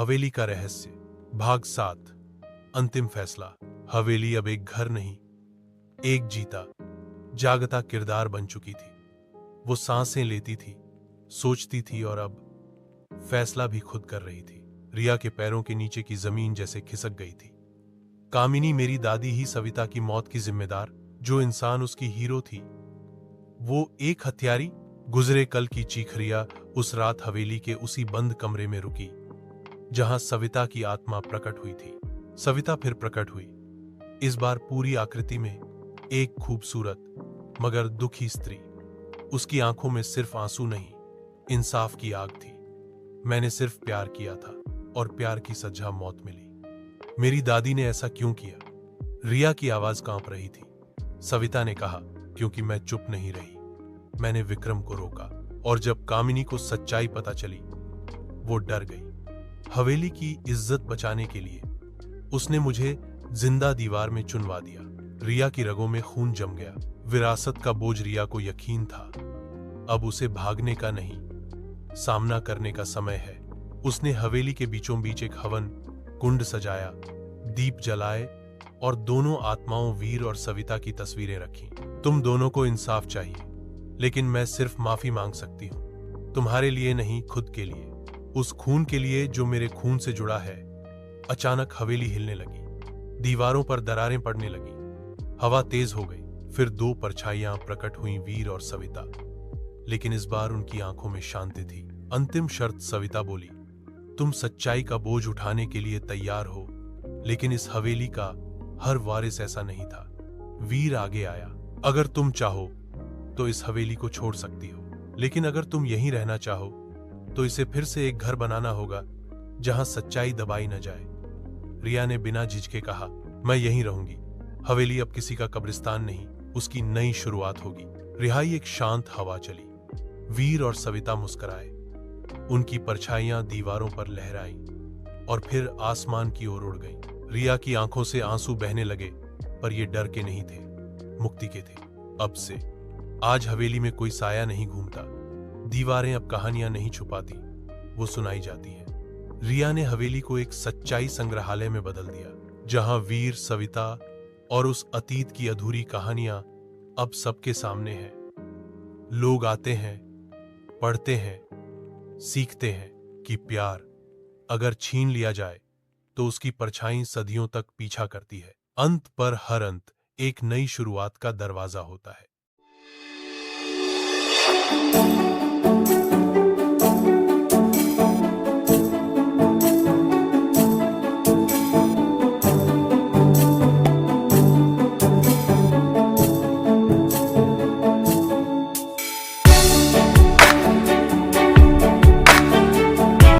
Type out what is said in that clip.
हवेली का रहस्य भाग 7 अंतिम फैसला। हवेली अब एक घर नहीं, एक जीता जागता किरदार बन चुकी थी। वो सांसें लेती थी, सोचती थी और अब फैसला भी खुद कर रही थी। रिया के पैरों के नीचे की जमीन जैसे खिसक गई थी। कामिनी, मेरी दादी ही सविता की मौत की जिम्मेदार, जो इंसान उसकी हीरो थी वो एक हत्यारी। गुजरे कल की चीख रिया उस रात हवेली के उसी बंद कमरे में रुकी जहां सविता की आत्मा प्रकट हुई थी। सविता फिर प्रकट हुई, इस बार पूरी आकृति में, एक खूबसूरत मगर दुखी स्त्री। उसकी आंखों में सिर्फ आंसू नहीं, इंसाफ की आग थी। मैंने सिर्फ प्यार किया था और प्यार की सजा मौत मिली। मेरी दादी ने ऐसा क्यों किया? रिया की आवाज कांप रही थी। सविता ने कहा, क्योंकि मैं चुप नहीं रही। मैंने विक्रम को रोका और जब कामिनी को सच्चाई पता चली वो डर गई। हवेली की इज्जत बचाने के लिए उसने मुझे जिंदा दीवार में चुनवा दिया। रिया की रगों में खून जम गया। विरासत का बोझ रिया को यकीन था, अब उसे भागने का नहीं, सामना करने का समय है। उसने हवेली के बीचों बीच एक हवन कुंड सजाया, दीप जलाए और दोनों आत्माओं वीर और सविता की तस्वीरें रखी। तुम दोनों को इंसाफ चाहिए, लेकिन मैं सिर्फ माफी मांग सकती हूं। तुम्हारे लिए नहीं, खुद के लिए, उस खून के लिए जो मेरे खून से जुड़ा है। अचानक हवेली हिलने लगी, दीवारों पर दरारें पड़ने लगी, हवा तेज हो गई। फिर दो परछाइयां प्रकट हुईं, वीर और सविता। लेकिन इस बार उनकी आंखों में शांति थी। अंतिम शर्त, सविता बोली, तुम सच्चाई का बोझ उठाने के लिए तैयार हो, लेकिन इस हवेली का हर वारिस ऐसा नहीं था। वीर आगे आया, अगर तुम चाहो तो इस हवेली को छोड़ सकती हो, लेकिन अगर तुम यहीं रहना चाहो तो इसे फिर से एक घर बनाना होगा जहां सच्चाई दबाई न जाए। रिया ने बिना झिझके कहा, मैं यहीं रहूंगी। हवेली अब किसी का कब्रिस्तान नहीं, उसकी नई शुरुआत होगी। रिहाई एक शांत हवा चली। वीर और सविता मुस्कुराए, उनकी परछाइयां दीवारों पर लहराईं और फिर आसमान की ओर उड़ गईं। रिया की आंखों से आंसू बहने लगे, पर ये डर के नहीं थे, मुक्ति के थे। अब से आज हवेली में कोई साया नहीं घूमता, दीवारें अब कहानियां नहीं छुपाती, वो सुनाई जाती हैं। रिया ने हवेली को एक सच्चाई संग्रहालय में बदल दिया, जहां वीर, सविता और उस अतीत की अधूरी कहानियां अब सबके सामने हैं। लोग आते हैं, पढ़ते हैं, सीखते हैं कि प्यार अगर छीन लिया जाए तो उसकी परछाई सदियों तक पीछा करती है। अंत पर हर अंत एक नई शुरुआत का दरवाजा होता है।